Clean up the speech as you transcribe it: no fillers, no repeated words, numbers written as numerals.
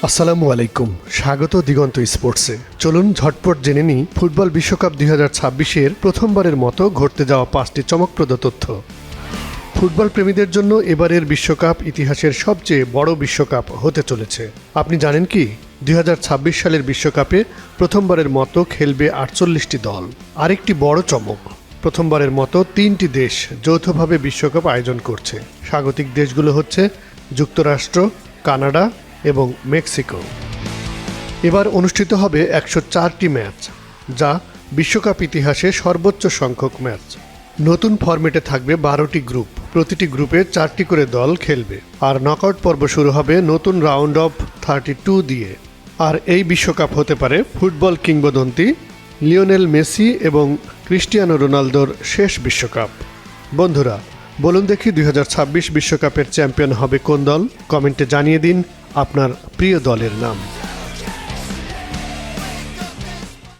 আসসালামু আলাইকুম, স্বাগত দিগন্ত স্পোর্টসে। চলুন ঝটপট জেনে নিই ফুটবল বিশ্বকাপ 2026-এর প্রথমবারের মতো ঘটতে যাওয়া 5টি চমকপ্রদ তথ্য। ফুটবল প্রেমীদের জন্য এবারের বিশ্বকাপ ইতিহাসের সবচেয়ে বড় বিশ্বকাপ হতে চলেছে। আপনি জানেন কি 2026 সালের বিশ্বকাপে প্রথমবারের মতো খেলবে 48টি দল। আরেকটি বড় চমক, প্রথমবারের মতো 3টি দেশ যৌথভাবে বিশ্বকাপ আয়োজন করছে। স্বাগতিক দেশগুলো হচ্ছে যুক্তরাষ্ট্র, কানাডা এবং মেক্সিকো। এবার অনুষ্ঠিত হবে 104টি ম্যাচ, যা বিশ্বকাপ ইতিহাসে সর্বোচ্চ সংখ্যক ম্যাচ। নতুন ফরম্যাটে থাকবে 12টি গ্রুপ, প্রতিটি গ্রুপে 4টি করে দল খেলবে। আর নকআউট পর্ব শুরু হবে নতুন রাউন্ড অফ 32 দিয়ে। আর এই বিশ্বকাপ হতে পারে ফুটবল কিংবদন্তি লিওনেল মেসি এবং ক্রিস্টিয়ানো রোনালদোর শেষ বিশ্বকাপ। বন্ধুরা, বলুন দেখি 2026 বিশ্বকাপের চ্যাম্পিয়ন হবে কোন দল? কমেন্টে জানিয়ে দিন আপনার প্রিয় দলের নাম।